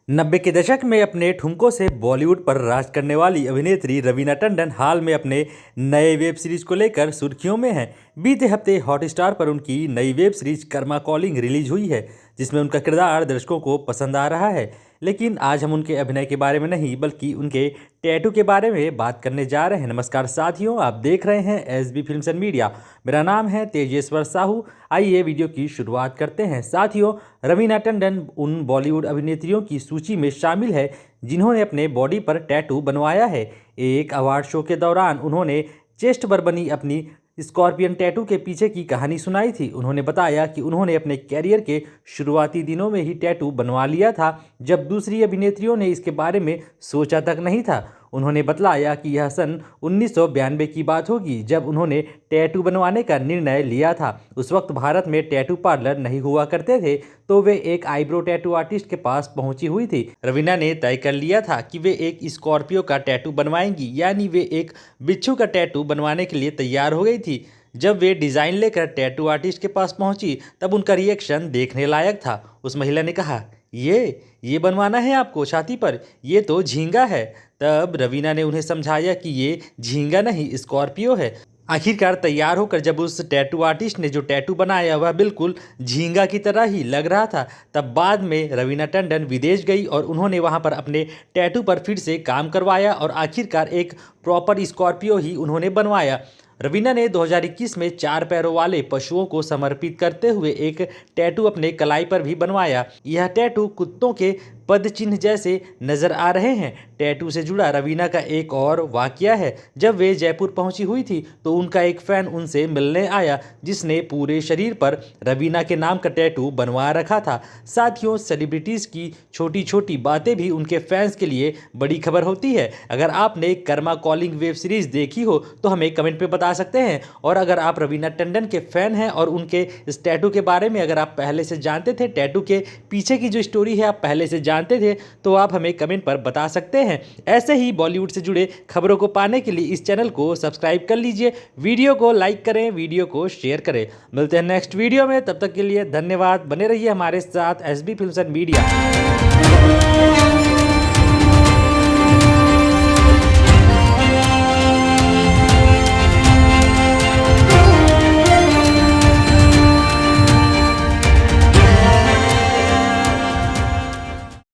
90 के दशक में अपने ठुमकों से बॉलीवुड पर राज करने वाली अभिनेत्री रवीना टंडन हाल में अपने नए वेब सीरीज को लेकर सुर्खियों में हैं। बीते हफ्ते हॉटस्टार पर उनकी नई web series Karma calling release हुई है, जिसमें उनका किरदार दर्शकों को पसंद आ रहा है। लेकिन आज हम उनके अभिनय के बारे में नहीं बल्कि उनके टैटू के बारे में बात करने जा रहे हैं। नमस्कार साथियों, आप देख रहे हैं एसबी फिल्म्स एंड मीडिया। मेरा नाम है तेजेश्वर साहू। आइए वीडियो की शुरुआत करते हैं। साथियों, रवीना टंडन उन बॉलीवुड अभिनेत्रियों की सूची में शामिल है जिन्होंने अपने बॉडी पर टैटू बनवाया है। एक अवार्ड शो के दौरान उन्होंने चेस्ट पर बनी अपनी स्कॉर्पियन टैटू के पीछे की कहानी सुनाई थी। उन्होंने बताया कि उन्होंने अपने कैरियर के शुरुआती दिनों में ही टैटू बनवा लिया था, जब दूसरी अभिनेत्रियों ने इसके बारे में सोचा तक नहीं था। उन्होंने बतलाया कि यह सन 1992 की बात होगी जब उन्होंने टैटू बनवाने का निर्णय लिया था। उस वक्त भारत में टैटू पार्लर नहीं हुआ करते थे, तो वे एक आईब्रो टैटू आर्टिस्ट के पास पहुंची हुई थी। रवीना ने तय कर लिया था कि वे एक स्कॉर्पियो का टैटू बनवाएंगी, यानी वे एक बिच्छू का टैटू बनवाने के लिए तैयार हो गई थी। जब वे डिज़ाइन लेकर टैटू आर्टिस्ट के पास पहुंची तब उनका रिएक्शन देखने लायक था। उस महिला ने कहा, ये बनवाना है आपको छाती पर? ये तो झींगा है। तब रवीना ने उन्हें समझाया कि ये झींगा नहीं, स्कॉर्पियो है। आखिरकार तैयार होकर जब उस टैटू आर्टिस्ट ने जो टैटू बनाया वह बिल्कुल झींगा की तरह ही लग रहा था, तब बाद में रवीना टंडन विदेश गई और उन्होंने वहां पर अपने टैटू पर फिर से काम करवाया और आखिरकार एक प्रॉपर स्कॉर्पियो ही उन्होंने बनवाया। रवीना ने 2021 में 4 पैरों वाले पशुओं को समर्पित करते हुए एक टैटू अपने कलाई पर भी बनवाया। यह टैटू कुत्तों के पद चिन्ह जैसे नजर आ रहे हैं। टैटू से जुड़ा रवीना का एक और वाकया है। जब वे जयपुर पहुंची हुई थी तो उनका एक फैन उनसे मिलने आया, जिसने पूरे शरीर पर रवीना के नाम का टैटू बनवा रखा था। साथियों, सेलिब्रिटीज़ की छोटी छोटी बातें भी उनके फैंस के लिए बड़ी खबर होती है। अगर आपने कर्मा कॉलिंग वेब सीरीज देखी हो तो हमें कमेंट पे बता सकते हैं। और अगर आप रवीना टंडन के फैन हैं और उनके इस टैटू के बारे में अगर आप पहले से जानते थे, टैटू के पीछे की जो स्टोरी है आप पहले से जानते थे, तो आप हमें कमेंट पर बता सकते हैं। ऐसे ही बॉलीवुड से जुड़े खबरों को पाने के लिए इस चैनल को सब्सक्राइब कर लीजिए, वीडियो को लाइक करें, वीडियो को शेयर करें। मिलते हैं नेक्स्ट वीडियो में, तब तक के लिए धन्यवाद। बने रहिए हमारे साथ एसबी फिल्म्स एंड मीडिया।